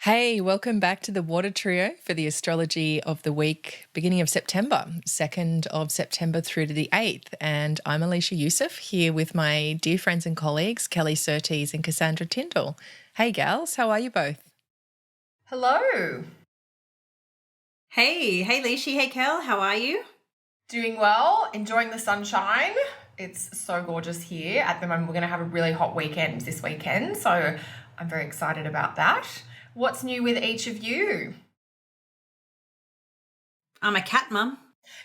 Hey, welcome back to the Water Trio for the Astrology of the week, beginning of September, 2nd of September through to the 8th. And I'm Alicia Youssef, here with my dear friends and colleagues, Kelly Surtees and Cassandra Tyndall. Hey, gals, how are you both? Hello. Hey Alicia, hey Kel, how are you? Doing well, enjoying the sunshine. It's so gorgeous here. At the moment, we're going to have a really hot weekend this weekend, so I'm very excited about that. What's new with each of you? I'm a cat mum.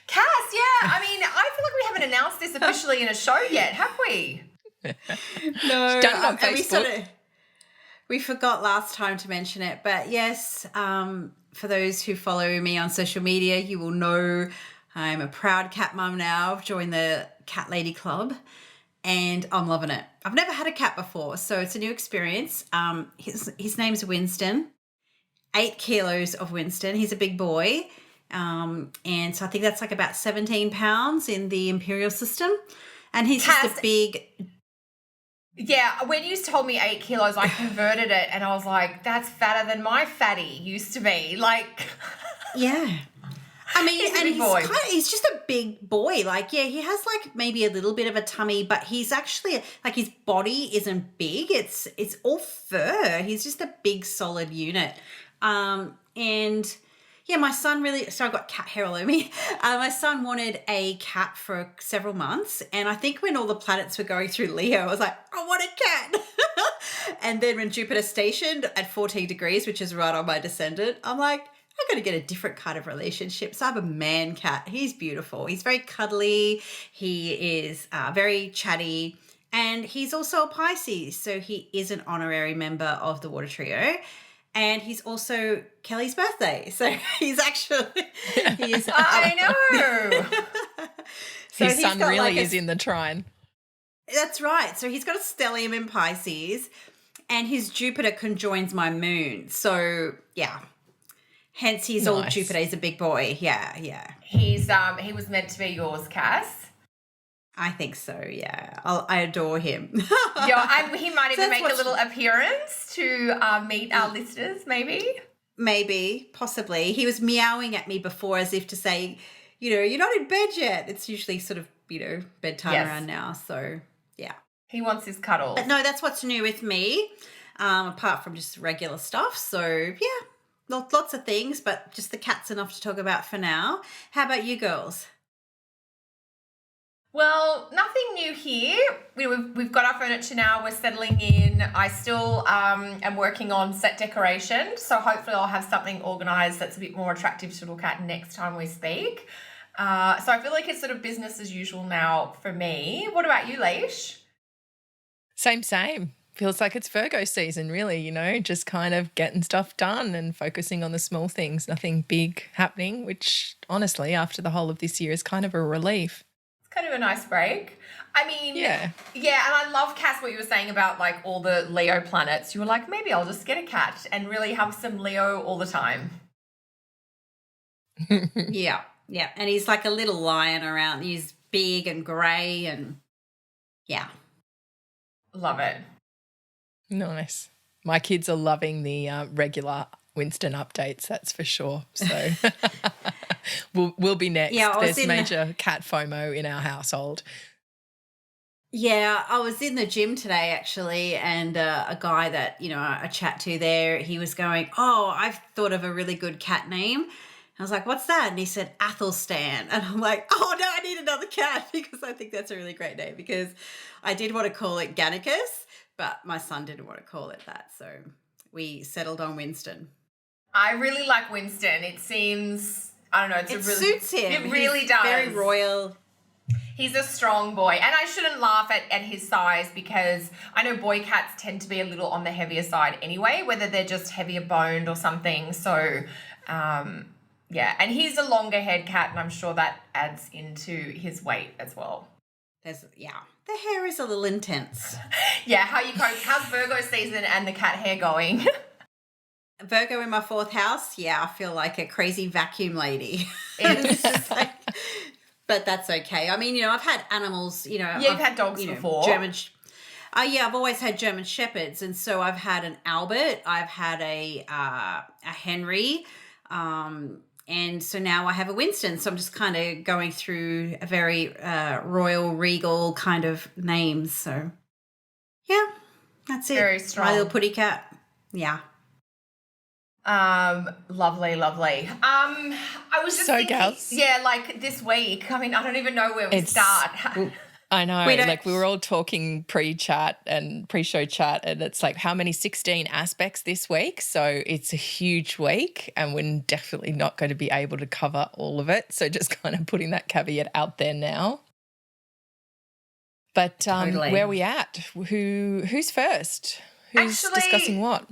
Cass, yeah. I mean, I feel like we haven't announced this officially in a show yet, have we? No, Done it on and Facebook. we forgot last time to mention it, but yes, for those who follow me on social media, you will know I'm a proud cat mum now. I've joined the Cat Lady Club and I'm loving it. I've never had a cat before, so it's a new experience. His name's Winston, 8 kilos of Winston. He's a big boy. And so I think that's like about 17 pounds in the imperial system. And he's just a big... Yeah, when you told me 8 kilos, I converted it and I was like, that's fatter than my fatty used to be. Like... Yeah. I mean, He's a big boy. He's just a big boy. Like, yeah, he has like maybe a little bit of a tummy, but he's actually like his body isn't big. It's all fur. He's just a big solid unit. And yeah, my son really, so I've got cat hair all over me. My son wanted a cat for several months. And I think when all the planets were going through Leo, I was like, I want a cat. And then when Jupiter stationed at 14 degrees, which is right on my descendant, I'm like, I'm going to get a different kind of relationship. So I have a man cat. He's beautiful. He's very cuddly. He is very chatty. And he's also a Pisces. So he is an honorary member of the Water Trio. And he's also Kelly's birthday. So he's actually... I know. So His sun got really like is in the trine. That's right. So he's got a stellium in Pisces and his Jupiter conjoins my moon. So yeah. Hence, he's all Nice. Jupiter. He's a big boy. Yeah. He was meant to be yours, Cass. I think so, yeah. I adore him. Yeah, he might even that's make a little appearance to meet our listeners, maybe. Maybe, possibly. He was meowing at me before as if to say, you're not in bed yet. It's usually sort of, bedtime Yes. around now. So, yeah. He wants his cuddles. But no, that's what's new with me, apart from just regular stuff. So, yeah, lots of things, but just the cat's enough to talk about for now. How about you girls? Well, nothing new here. We've got our furniture now. We're settling in. I still am working on set decoration, so hopefully I'll have something organised that's a bit more attractive to look at next time we speak. So I feel like it's sort of business as usual now for me. What about you, Leish? Same. Feels like it's Virgo season, really, just kind of getting stuff done and focusing on the small things, nothing big happening, which honestly, after the whole of this year is kind of a relief. Kind of a nice break. I mean, Yeah, and I love, Cass, what you were saying about like all the Leo planets. You were like, maybe I'll just get a cat and really have some Leo all the time. Yeah. And he's like a little lion around. He's big and grey and yeah. Love it. Nice. My kids are loving the regular Winston updates, that's for sure. So we'll be next. Yeah, There's major cat FOMO in our household. Yeah, I was in the gym today actually, and a guy that, I chat to there, he was going, oh, I've thought of a really good cat name. I was like, what's that? And he said, Athelstan. And I'm like, oh, no, I need another cat because I think that's a really great name because I did want to call it Gannicus, but my son didn't want to call it that. So we settled on Winston. I really like Winston. It seems, I don't know, It suits him. It really does. Very royal. He's a strong boy. And I shouldn't laugh at his size because I know boy cats tend to be a little on the heavier side anyway, whether they're just heavier boned or something. So, yeah. And he's a longer head cat, and I'm sure that adds into his weight as well. The hair is a little intense. Yeah, how's Virgo season and the cat hair going? Virgo in my 4th house, I feel like a crazy vacuum lady. But that's okay. I mean, I've had animals, Yeah, you've had dogs before. Yeah, I've always had German Shepherds, and so I've had an Albert, I've had a Henry, and so now I have a Winston. So I'm just kind of going through a very royal, regal kind of names. So yeah, that's it. Very strong. My little putty cat. Yeah. Lovely. I was just So, thinking, gals. yeah, like this week. I mean, I don't even know where we start. I know, We don't- like we were all talking pre-chat and pre-show chat, and it's like how many 16 aspects this week. So it's a huge week, and we're definitely not going to be able to cover all of it. So just kind of putting that caveat out there now. But Totally. where are we at? Who's first? Who's Actually- discussing what?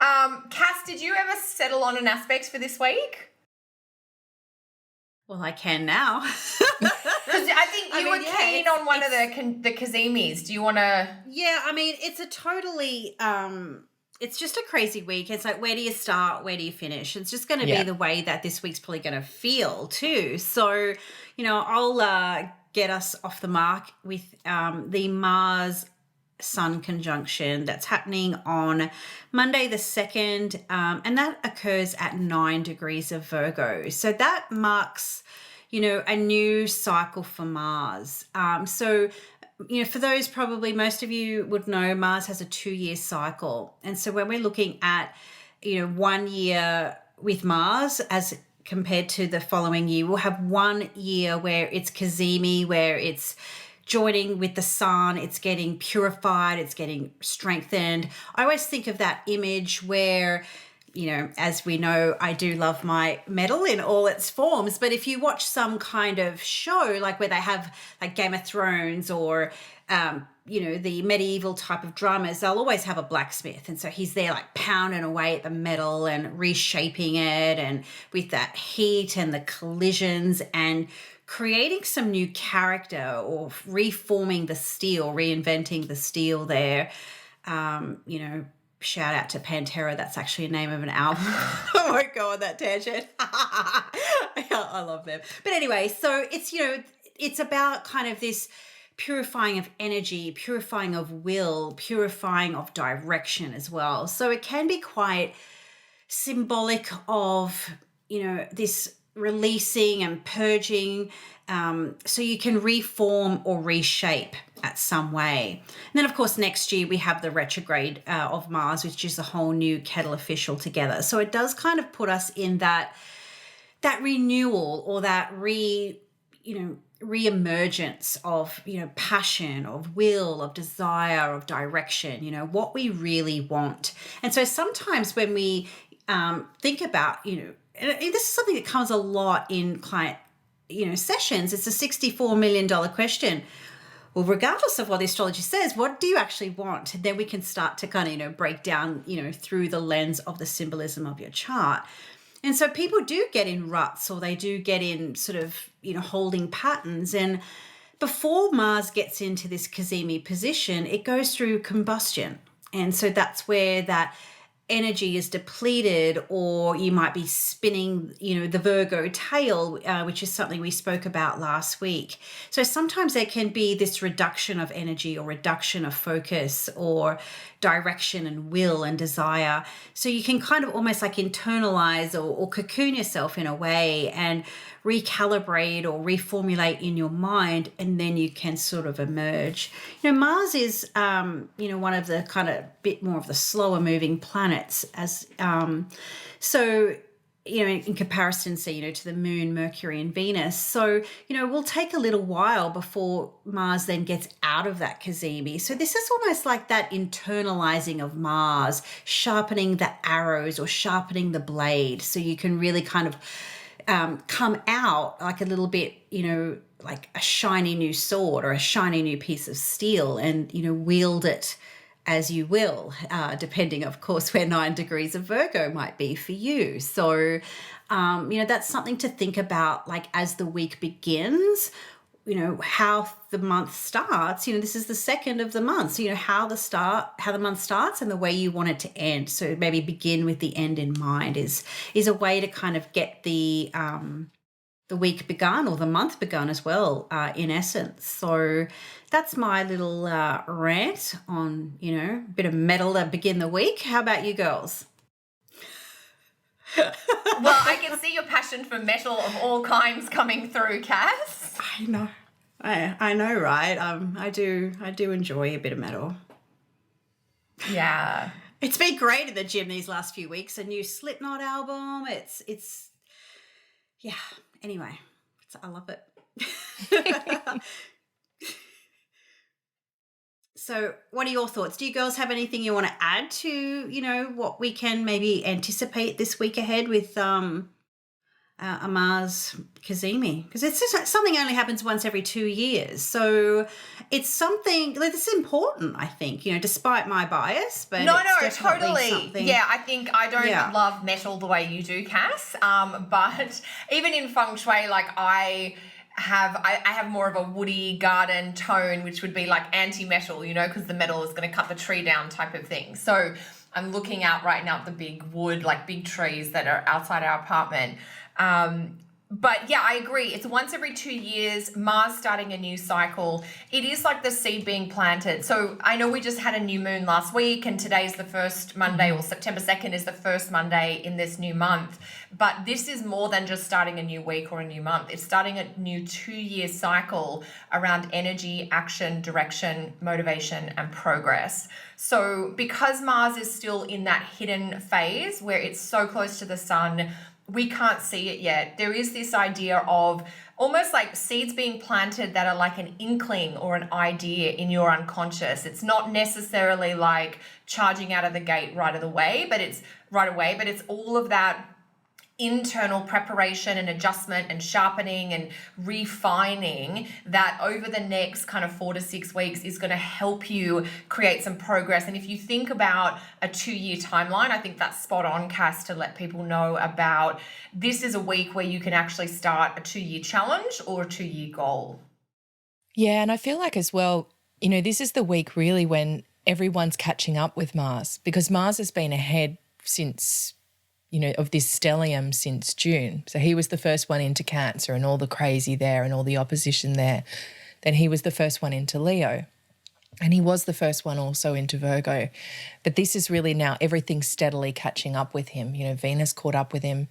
Cass, did you ever settle on an aspect for this week? Well, I can now. Because I think you were keen on one of the cazimis. Do you want to? Yeah, I mean, it's a totally, it's just a crazy week. It's like, where do you start? Where do you finish? It's just going to be the way that this week's probably going to feel too. So, I'll get us off the mark with the Mars Sun conjunction that's happening on Monday the 2nd, and that occurs at 9 degrees of Virgo. So that marks, a new cycle for Mars. So, for those, probably most of you would know, Mars has a 2-year cycle. And so when we're looking at, 1 year with Mars as compared to the following year, we'll have 1 year where it's cazimi, where it's joining with the sun, it's getting purified, it's getting strengthened. I always think of that image where, as we know, I do love my metal in all its forms, but if you watch some kind of show, like where they have like Game of Thrones or, the medieval type of dramas, they'll always have a blacksmith. And so he's there like pounding away at the metal and reshaping it, and with that heat and the collisions and creating some new character or reforming the steel, reinventing the steel there. Shout out to Pantera. That's actually a name of an album. I won't go on that tangent. I love them. But anyway, so it's about kind of this purifying of energy, purifying of will, purifying of direction as well. So it can be quite symbolic of, this releasing and purging, so you can reform or reshape at some way. And then, of course, next year we have the retrograde of Mars, which is a whole new kettle of fish altogether. So it does kind of put us in that renewal or that re-emergence of, passion, of will, of desire, of direction, what we really want. And so sometimes when we think about, and this is something that comes a lot in client, sessions. It's a $64 million question. Well, regardless of what the astrology says, what do you actually want? And then we can start to kind of, break down, through the lens of the symbolism of your chart. And so people do get in ruts, or they do get in sort of, holding patterns. And before Mars gets into this cazimi position, it goes through combustion. And so that's where that energy is depleted, or you might be spinning, the Virgo tail, which is something we spoke about last week. So sometimes there can be this reduction of energy or reduction of focus or direction and will and desire. So you can kind of almost like internalize or cocoon yourself in a way and recalibrate or reformulate in your mind, and then you can sort of emerge. Mars is, one of the kind of bit more of the slower moving planets, as in comparison, say, to the Moon, Mercury, and Venus. So, we'll take a little while before Mars then gets out of that cazimi. So this is almost like that internalizing of Mars, sharpening the arrows or sharpening the blade, so you can really kind of come out like a little bit, like a shiny new sword or a shiny new piece of steel, and, wield it as you will, depending, of course, where 9 degrees of Virgo might be for you. So, that's something to think about, like as the week begins, how the month starts. This is the 2nd of the month. So, how the month starts and the way you want it to end. So maybe begin with the end in mind is a way to kind of get the the week begun or the month begun as well, in essence. So that's my little rant on, a bit of metal to begin the week. How about you girls? Well, I can see your passion for metal of all kinds coming through, Cass. I know. I know, right? I do enjoy a bit of metal. Yeah. It's been great in the gym these last few weeks. A new Slipknot album. It's yeah. Anyway, I love it. So what are your thoughts? Do you girls have anything you want to add to, what we can maybe anticipate this week ahead with a Mars cazimi? Because it's just something only happens once every 2 years. So it's something that's important, I think, despite my bias. But No, it's totally. something. Yeah, I think I don't love metal the way you do, Cass. But even in feng shui, like I have more of a woody garden tone, which would be like anti-metal, because the metal is going to cut the tree down type of thing. So I'm looking out right now at the big wood, like big trees that are outside our apartment. But yeah, I agree. It's once every 2 years, Mars starting a new cycle. It is like the seed being planted. So I know we just had a new moon last week and today's the first Monday, or September 2nd is the first Monday in this new month. But this is more than just starting a new week or a new month. It's starting a new 2-year cycle around energy, action, direction, motivation, and progress. So because Mars is still in that hidden phase where it's so close to the sun, we can't see it yet. There is this idea of almost like seeds being planted that are like an inkling or an idea in your unconscious. It's not necessarily like charging out of the gate right away, but it's all of that internal preparation and adjustment and sharpening and refining that over the next kind of 4 to 6 weeks is going to help you create some progress. And if you think about a 2-year timeline, I think that's spot on, Cass, to let people know about this is a week where you can actually start a 2-year challenge or a 2-year goal. Yeah, and I feel like as well, this is the week really when everyone's catching up with Mars, because Mars has been ahead since of this stellium since June. So he was the first one into Cancer and all the crazy there and all the opposition there. Then he was the first one into Leo. And he was the first one also into Virgo. But this is really now everything steadily catching up with him. Venus caught up with him,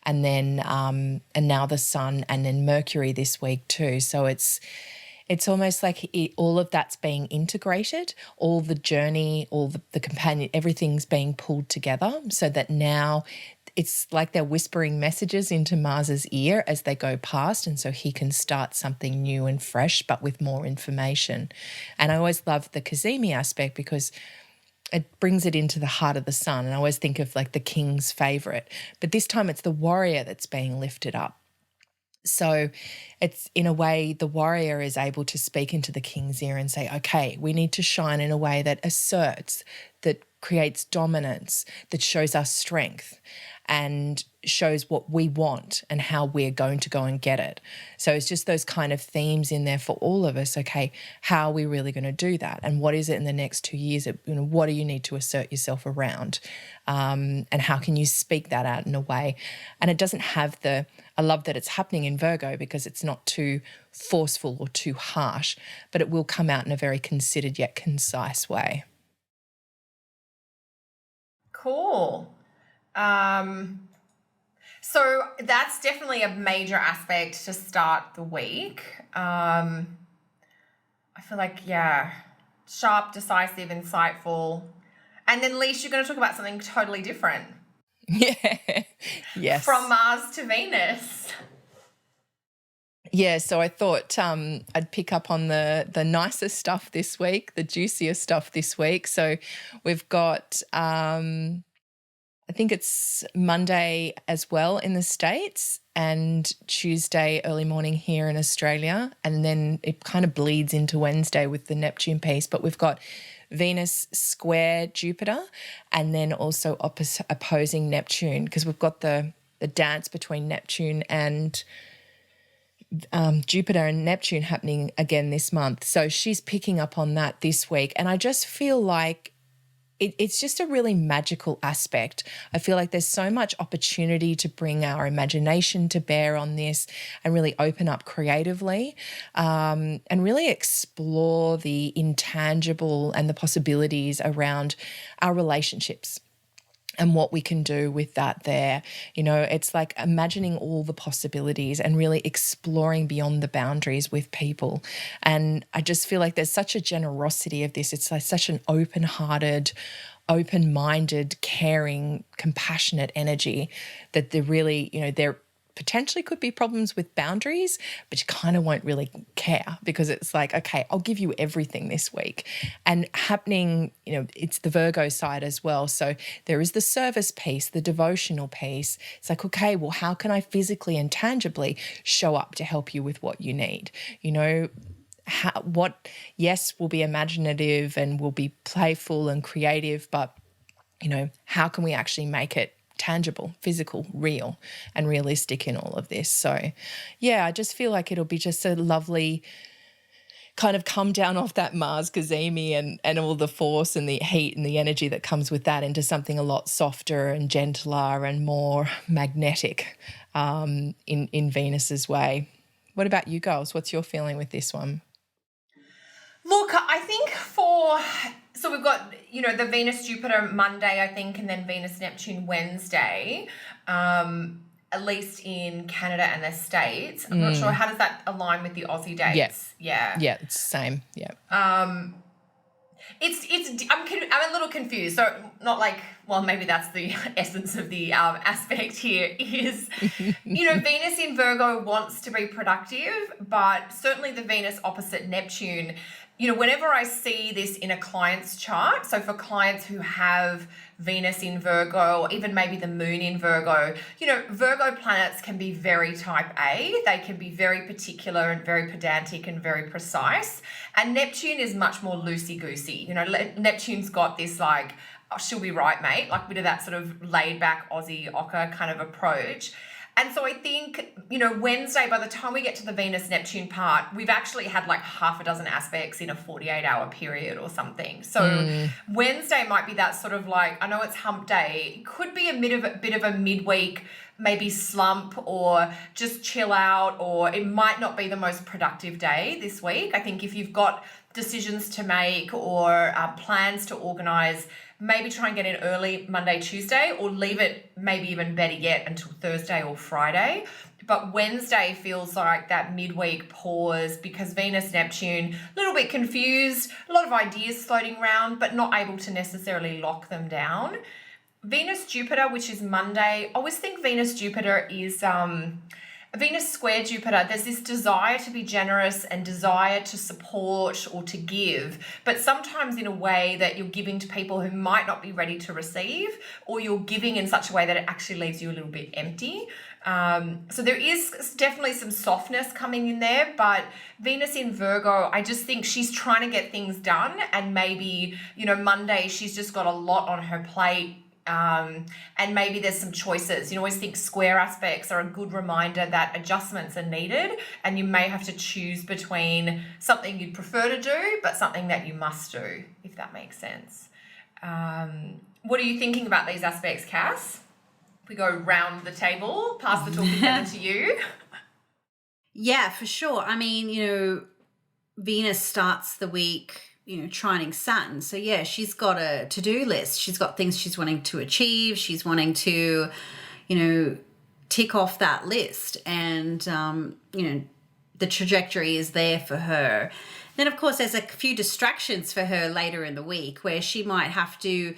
and then and now the Sun, and then Mercury this week too. So it's almost like all of that's being integrated, all the journey, all the companion, everything's being pulled together so that now it's like they're whispering messages into Mars's ear as they go past, and so he can start something new and fresh but with more information. And I always love the cazimi aspect because it brings it into the heart of the sun, and I always think of like the king's favourite. But this time it's the warrior that's being lifted up. So it's in a way the warrior is able to speak into the king's ear and say, okay, we need to shine in a way that asserts, that creates dominance, that shows us strength and shows what we want and how we're going to go and get it. So it's just those kind of themes in there for all of us. Okay, how are we really going to do that? And what is it in the next 2 years? What do you need to assert yourself around? And how can you speak that out in a way? And it doesn't have I love that it's happening in Virgo because it's not too forceful or too harsh, but it will come out in a very considered yet concise way. Cool. So that's definitely a major aspect to start the week. I feel like, sharp, decisive, insightful. And then, Leash, you're going to talk about something totally different. Yeah. Yes. From Mars to Venus. Yeah, so I thought I'd pick up on the nicer stuff this week, the juicier stuff this week. So we've got I think it's Monday as well in the States and Tuesday early morning here in Australia, and then it kind of bleeds into Wednesday with the Neptune piece. But we've got Venus square Jupiter and then also opposing Neptune, because we've got the dance between Neptune and Jupiter and Neptune happening again this month. So she's picking up on that this week. And I just feel like it's just a really magical aspect. I feel like there's so much opportunity to bring our imagination to bear on this and really open up creatively, and really explore the intangible and the possibilities around our relationships and what we can do with that there. You know, it's like imagining all the possibilities and really exploring beyond the boundaries with people. And I just feel like there's such a generosity of this. It's like such an open-hearted, open-minded, caring, compassionate energy that there really, you know, there potentially could be problems with boundaries, but you kind of won't really care because it's like, okay, I'll give you everything this week. And happening, you know, it's the Virgo side as well. So there is the service piece, the devotional piece. It's like, okay, well, how can I physically and tangibly show up to help you with what you need? You know, yes, will be imaginative and will be playful and creative, but, you know, how can we actually make it tangible, physical, real, and realistic in all of this? So, yeah, I just feel like it'll be just a lovely kind of come down off that Mars cazimi and all the force and the heat and the energy that comes with that into something a lot softer and gentler and more magnetic in Venus's way. What about you girls? What's your feeling with this one? Look, I think so we've got, you know, the Venus-Jupiter Monday, I think, and then Venus-Neptune Wednesday, at least in Canada and the States. I'm not sure. How does that align with the Aussie dates? Yeah. Yeah, it's the same. Yeah. I'm a little confused. So not like, well, maybe that's the essence of the aspect here is, you know, Venus in Virgo wants to be productive, but certainly the Venus opposite Neptune, you know, whenever I see this in a client's chart, so for clients who have Venus in Virgo or even maybe the moon in Virgo, you know, Virgo planets can be very type A. They can be very particular and very pedantic and very precise. And Neptune is much more loosey-goosey. You know, Neptune's got this like, oh, she'll be right, mate, like a bit of that sort of laid-back Aussie ochre kind of approach. And so I think, you know, Wednesday, by the time we get to the Venus-Neptune part, we've actually had like half a dozen aspects in a 48-hour period or something. So Wednesday might be that sort of like, I know it's hump day, it could be a bit of a midweek, maybe slump or just chill out, or it might not be the most productive day this week. I think if you've got decisions to make or plans to organise, maybe try and get in early Monday, Tuesday, or leave it maybe even better yet until Thursday or Friday. But Wednesday feels like that midweek pause because Venus, Neptune, a little bit confused, a lot of ideas floating around, but not able to necessarily lock them down. Venus, Jupiter, which is Monday, I always think Venus, Jupiter is Venus square Jupiter, there's this desire to be generous and desire to support or to give, but sometimes in a way that you're giving to people who might not be ready to receive, or you're giving in such a way that it actually leaves you a little bit empty. So there is definitely some softness coming in there, but Venus in Virgo, I just think she's trying to get things done, and maybe, you know, Monday she's just got a lot on her plate. And maybe there's some choices. You always think square aspects are a good reminder that adjustments are needed, and you may have to choose between something you'd prefer to do but something that you must do, if that makes sense. What are you thinking about these aspects, Cass? If we go round the table, pass the talking feather to you. Yeah, for sure. I mean, you know, Venus starts the week, you know, trining Saturn. So yeah, she's got a to-do list. She's got things she's wanting to achieve. She's wanting to, you know, tick off that list. And, you know, the trajectory is there for her. Then, of course, there's a few distractions for her later in the week where she might have to,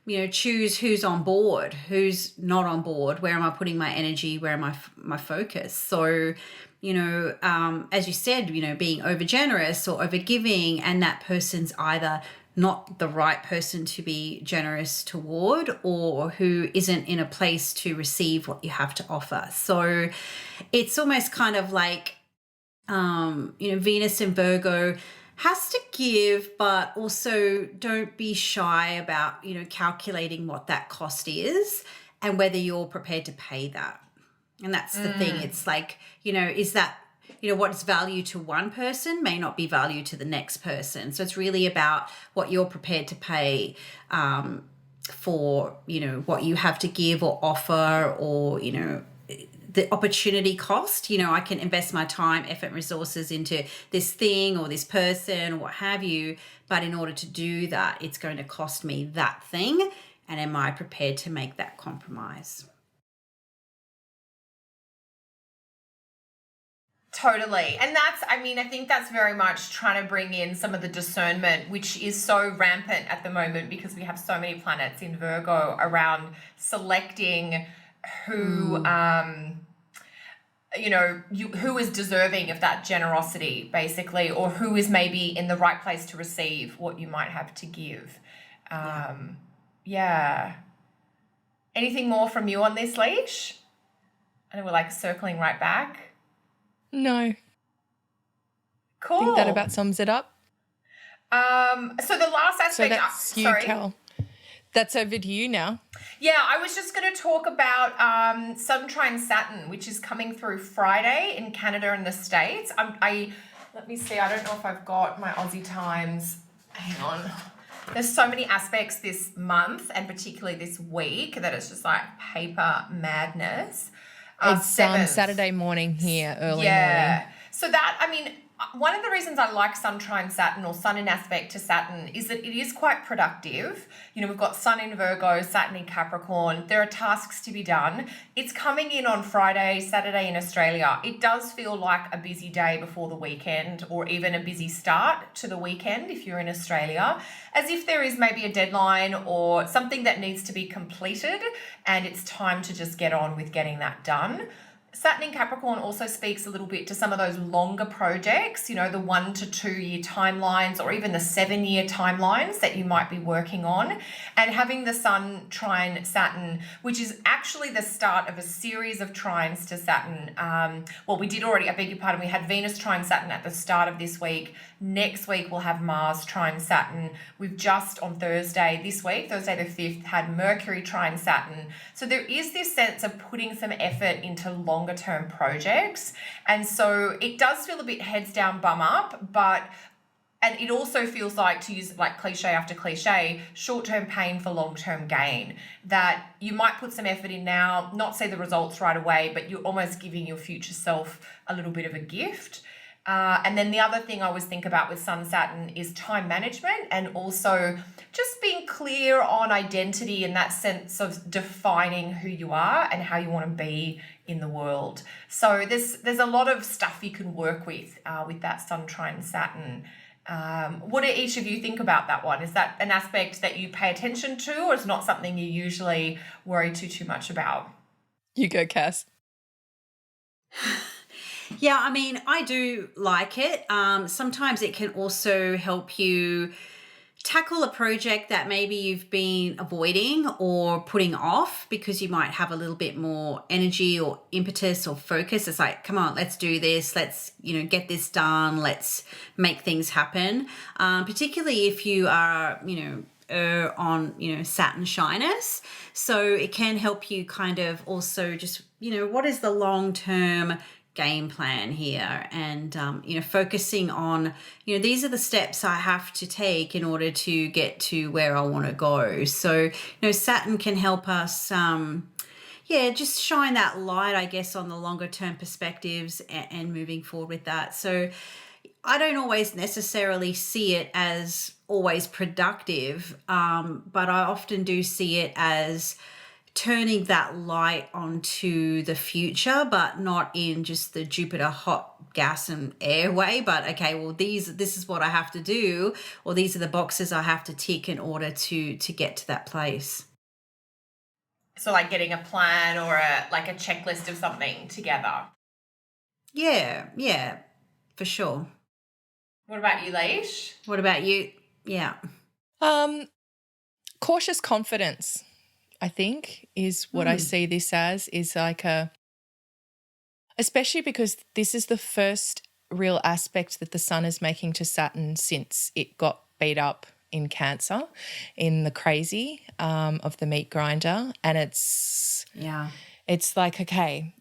you know, choose who's on board, who's not on board, where am I putting my energy, where am I my focus. So, you know, as you said, you know, being over generous or over giving, and that person's either not the right person to be generous toward, or who isn't in a place to receive what you have to offer. So it's almost kind of like, you know, Venus in Virgo has to give, but also don't be shy about, you know, calculating what that cost is and whether you're prepared to pay that. And that's the thing. It's like, you know, is that, what's value to one person may not be value to the next person. So it's really about what you're prepared to pay for, what you have to give or offer, or, the opportunity cost. I can invest my time, effort, resources into this thing or this person or what have you, but in order to do that, it's going to cost me that thing. And am I prepared to make that compromise? Totally. And I think that's very much trying to bring in some of the discernment, which is so rampant at the moment because we have so many planets in Virgo around selecting who, who is deserving of that generosity, basically, or who is maybe in the right place to receive what you might have to give. Yeah. Anything more from you on this, Leash? I know we're circling right back. No. Cool. I think that about sums it up. So the last aspect. So that's you, Cal. That's over to you now. Yeah, I was just going to talk about Sun trine Saturn, which is coming through Friday in Canada and the States. Let me see. I don't know if I've got my Aussie times. Hang on. There's so many aspects this month and particularly this week that it's just paper madness. It's Saturday morning here, early morning. So one of the reasons I like Sun trine Saturn or Sun in aspect to Saturn is that it is quite productive. We've got Sun in Virgo, Saturn in Capricorn. There are tasks to be done. It's coming in on Friday, Saturday in Australia. It does feel like a busy day before the weekend, or even a busy start to the weekend if you're in Australia, as if there is maybe a deadline or something that needs to be completed and it's time to just get on with getting that done. Saturn in Capricorn also speaks a little bit to some of those longer projects, the 1 to 2 year timelines or even the 7-year timelines that you might be working on. And having the Sun trine Saturn, which is actually the start of a series of trines to Saturn. We did already, I beg your pardon, we had Venus trine Saturn at the start of this week. Next week we'll have Mars trine Saturn. We've just on Thursday this week, Thursday the 5th, had Mercury trine Saturn. So there is this sense of putting some effort into longer term projects. And so it does feel a bit heads down, bum up, and it also feels like, to use cliche after cliche, short-term pain for long-term gain, that you might put some effort in now, not see the results right away, but you're almost giving your future self a little bit of a gift. And then the other thing I always think about with Sun Saturn is time management, and also just being clear on identity and that sense of defining who you are and how you want to be in the world. So there's a lot of stuff you can work with that Sun trine Saturn. What do each of you think about that one? Is that an aspect that you pay attention to, or is not something you usually worry too much about? You go, Cass. Yeah, I do like it. Sometimes it can also help you tackle a project that maybe you've been avoiding or putting off because you might have a little bit more energy or impetus or focus. It's come on, let's do this. Let's, get this done. Let's make things happen. Particularly if you are, on, Saturn shyness. So it can help you kind of also just, what is the long-term game plan here, and focusing on these are the steps I have to take in order to get to where I want to go. So Saturn can help us just shine that light, I guess, on the longer term perspectives and moving forward with that. So I don't always necessarily see it as always productive, but I often do see it as turning that light onto the future, but not in just the Jupiter hot gas and air way, but okay, well, this is what I have to do, or these are the boxes I have to tick in order to get to that place. So getting a plan or a checklist of something together. Yeah, for sure. What about you, Leish? What about you? Yeah. Cautious confidence, I think, is what I see this as, is especially because this is the first real aspect that the Sun is making to Saturn since it got beat up in Cancer, in the crazy of the meat grinder. And it's okay,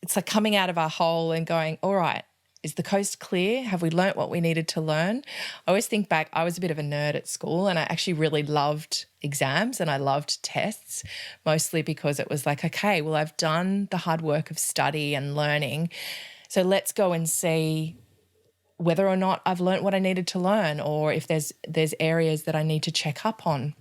it's like coming out of our hole and going, all right, is the coast clear? Have we learnt what we needed to learn? I always think back, I was a bit of a nerd at school and I actually really loved exams and I loved tests, mostly because it was like, okay, well, I've done the hard work of study and learning, so let's go and see whether or not I've learnt what I needed to learn, or if there's areas that I need to check up on.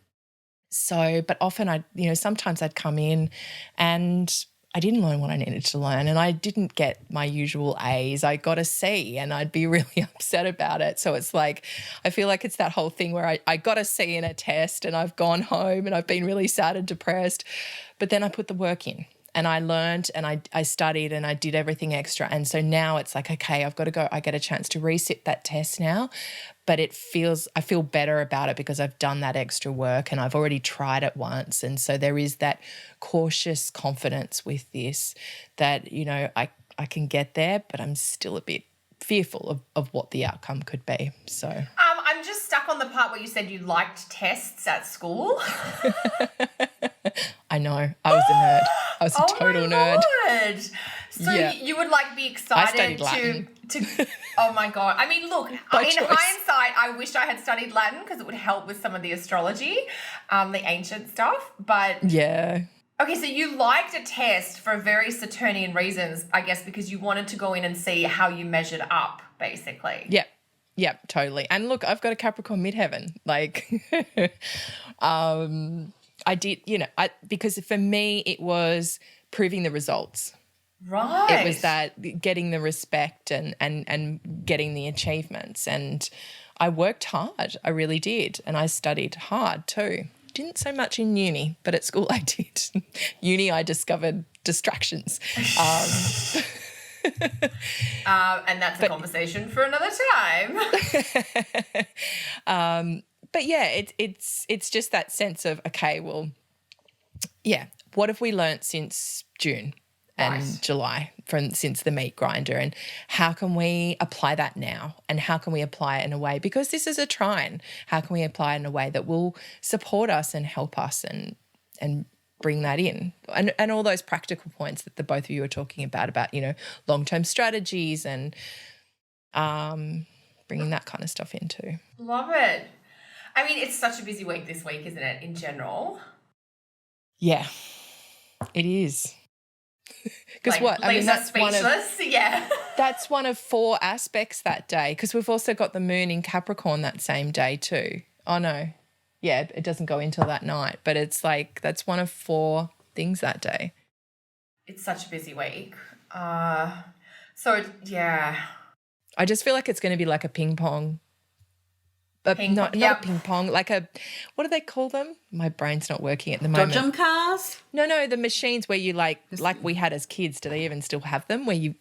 So, but often sometimes I'd come in and I didn't learn what I needed to learn and I didn't get my usual A's. I got a C and I'd be really upset about it. So it's like, I feel like it's that whole thing where I got a C in a test and I've gone home and I've been really sad and depressed, but then I put the work in and I learned and I studied and I did everything extra. And so now it's like, okay, I've got to go, I get a chance to resit that test now, but I feel better about it because I've done that extra work and I've already tried it once. And so there is that cautious confidence with this that, I can get there, but I'm still a bit fearful of what the outcome could be. So I'm just stuck on the part where you said you liked tests at school. I know. I was a nerd. I was a total nerd. Lord. So Yeah. you would like be excited studied Latin. to oh my God. I mean, look, By in choice. hindsight, I wish I had studied Latin because it would help with some of the astrology, the ancient stuff. But Yeah. okay, so you liked a test for very Saturnian reasons, I guess, because you wanted to go in and see how you measured up, basically. Yep, totally. And look, I've got a Capricorn midheaven. Like, I did, because for me it was proving the results. Right. It was that getting the respect and getting the achievements. And I worked hard. I really did. And I studied hard too. Didn't so much in uni, but at school I did. Uni, I discovered distractions. And that's a conversation for another time. But yeah, it's just that sense of, okay, well, yeah, what have we learnt since June and July since the meat grinder, and how can we apply that now, and how can we apply it in a way, because this is a trine, how can we apply it in a way that will support us and help us and bring that in, and all those practical points that the both of you are talking about long-term strategies and bringing that kind of stuff in too. Love it. I mean, it's such a busy week this week, isn't it, in general? Yeah, it is. Because That's speechless. That's one of 4 aspects that day, because we've also got the moon in Capricorn that same day too. Oh no, yeah, it doesn't go until that night, but it's like that's one of 4 things that day. It's such a busy week. I just feel like it's going to be like a ping pong. Not a ping pong, like what do they call them? My brain's not working at the moment. Dodgem cars? No, the machines where you like we had as kids. Do they even still have them? Where the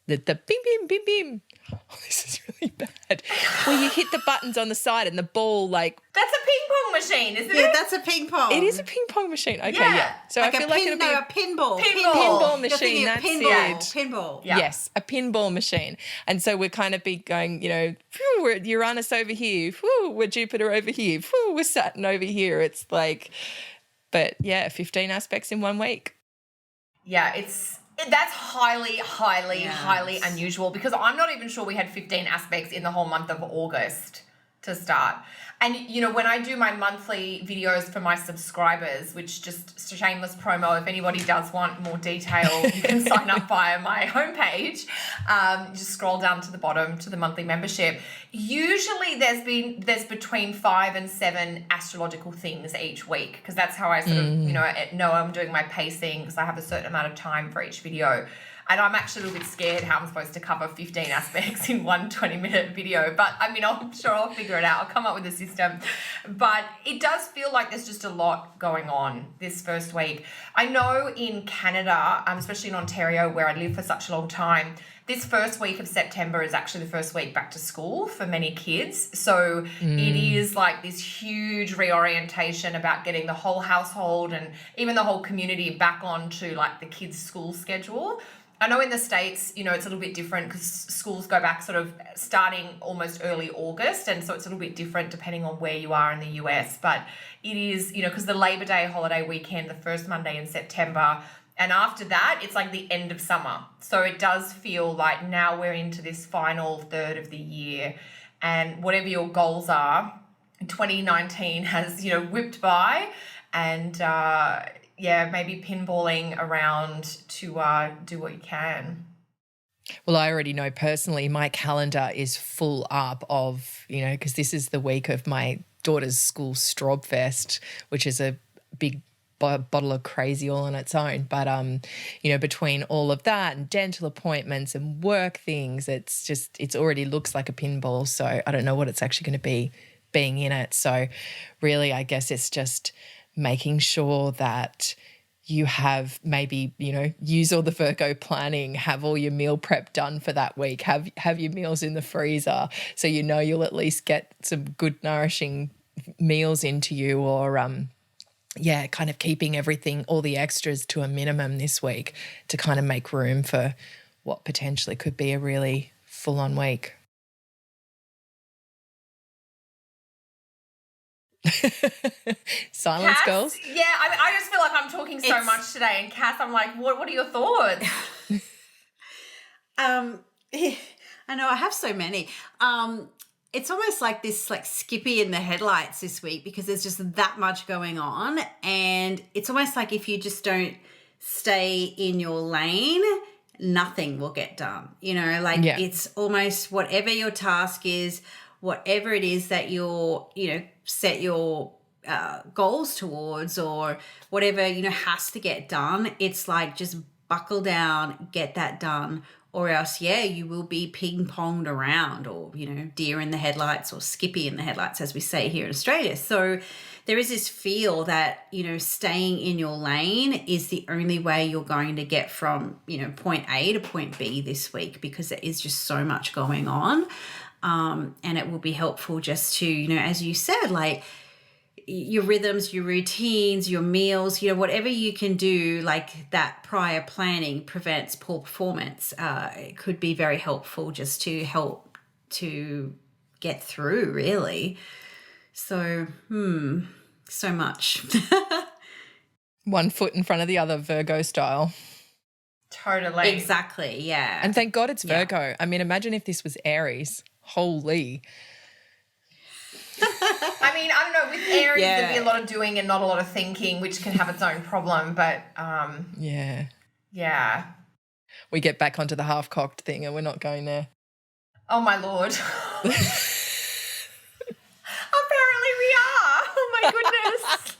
bim bim bim bim. Oh, this is really bad. Where you hit the buttons on the side and the ball like. That's a ping pong machine, isn't it? Yeah, that's a ping pong. It is a ping pong machine. Okay, yeah. So like I feel like it'll be a pinball. Pinball machine. That's Pinball. Yeah. Yes, a pinball machine. And so we're kind of be going, phew, we're Uranus over here, phew, we're Jupiter over here, phew, we're Saturn over here. It's like, but yeah, 15 aspects in 1 week. Yeah, that's highly unusual, because I'm not even sure we had 15 aspects in the whole month of August to start. And, when I do my monthly videos for my subscribers, which just shameless promo, if anybody does want more detail, you can sign up via my homepage. Just scroll down to the bottom to the monthly membership. Usually there's between 5 and 7 astrological things each week, because that's how I sort of, know I'm doing my pacing, because I have a certain amount of time for each video. And I'm actually a little bit scared how I'm supposed to cover 15 aspects in one 20-minute video. But, I'm sure I'll figure it out. I'll come up with a system. But it does feel like there's just a lot going on this first week. I know in Canada, especially in Ontario, where I lived for such a long time, this first week of September is actually the first week back to school for many kids. So it is like this huge reorientation about getting the whole household and even the whole community back onto like the kids' school schedule. I know in the States, it's a little bit different because schools go back sort of starting almost early August. And so it's a little bit different depending on where you are in the US. But it is, because the Labor Day holiday weekend, the first Monday in September, And after that, it's like the end of summer. So it does feel like now we're into this final third of the year, and whatever your goals are, 2019 has, whipped by, and maybe pinballing around to do what you can. Well, I already know personally my calendar is full up of, because this is the week of my daughter's school Strob Fest, which is a big bottle of crazy all on its own. But, between all of that and dental appointments and work things, it's already looks like a pinball. So I don't know what it's actually going to be being in it. So really, I guess it's just making sure that you have maybe, use all the Virgo planning, have all your meal prep done for that week, have your meals in the freezer so you'll at least get some good nourishing meals into you, or kind of keeping everything, all the extras to a minimum this week to kind of make room for what potentially could be a really full-on week. Silence, Cass, girls. Yeah, I just feel like I'm talking so much today, and Cass, I'm like, what are your thoughts? I know I have so many. It's almost like this Skippy in the headlights this week, because there's just that much going on, and it's almost like if you just don't stay in your lane, nothing will get done. It's almost whatever your task is, whatever it is that you're, set your goals towards, or whatever, has to get done. It's like, just buckle down, get that done, or else, you will be ping-ponged around, or, deer in the headlights, or Skippy in the headlights, as we say here in Australia. So there is this feel that, staying in your lane is the only way you're going to get from, point A to point B this week, because there is just so much going on. And it will be helpful just to, as you said, like your rhythms, your routines, your meals, whatever you can do, like that prior planning prevents poor performance. It could be very helpful just to help to get through, really. So, so much. One foot in front of the other, Virgo style. Totally. Exactly, yeah. And thank God it's Virgo. I mean, imagine if this was Aries. Holy. I mean, I don't know, with Aries there'd be a lot of doing and not a lot of thinking, which can have its own problem, but yeah. We get back onto the half-cocked thing and we're not going there. Oh my Lord. Apparently we are. Oh my goodness.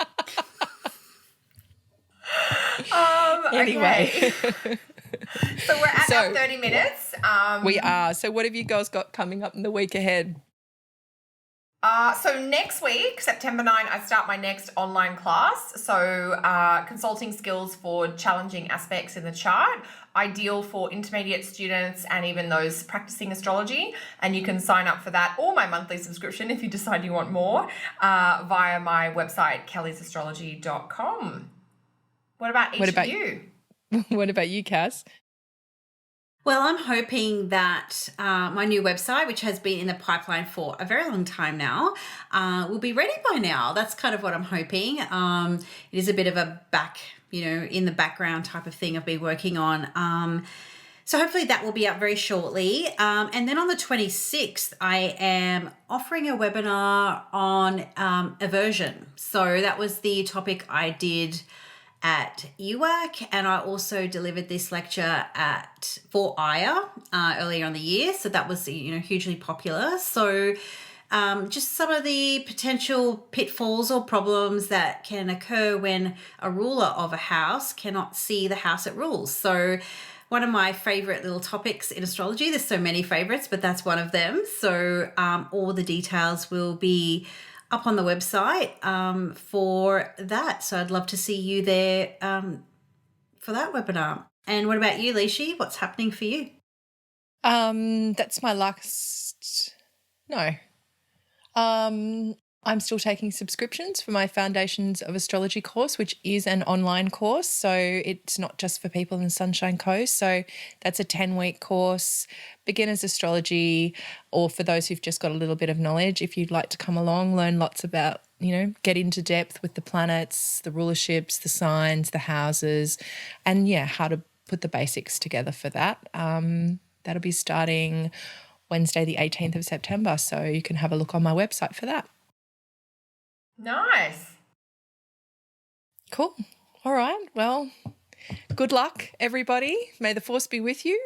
Anyway. Okay. So we're at our 30 minutes. We are. So what have you girls got coming up in the week ahead? So next week, September 9, I start my next online class. So consulting skills for challenging aspects in the chart, ideal for intermediate students and even those practicing astrology. And you can sign up for that, or my monthly subscription if you decide you want more, via my website, kellysastrology.com. What about each of you? What about you, Cass? Well, I'm hoping that my new website, which has been in the pipeline for a very long time now, will be ready by now. That's kind of what I'm hoping. It is a bit of a in the background type of thing I've been working on. So hopefully that will be up very shortly. And then on the 26th, I am offering a webinar on aversion. So that was the topic I did at UWAC, and I also delivered this lecture for Aya earlier in the year. So that was hugely popular. So just some of the potential pitfalls or problems that can occur when a ruler of a house cannot see the house it rules. So one of my favorite little topics in astrology. There's so many favorites, but that's one of them. So all the details will be up on the website for that. So I'd love to see you there for that webinar. And what about you, Alicia? What's happening for you? That's my last... No. I'm still taking subscriptions for my Foundations of Astrology course, which is an online course. So it's not just for people in the Sunshine Coast. So that's a 10-week course, beginner's astrology, or for those who've just got a little bit of knowledge, if you'd like to come along, learn lots about get into depth with the planets, the rulerships, the signs, the houses, and how to put the basics together for that. That'll be starting Wednesday, the 18th of September. So you can have a look on my website for that. Nice. Cool. All right. Well, good luck, everybody. May the force be with you.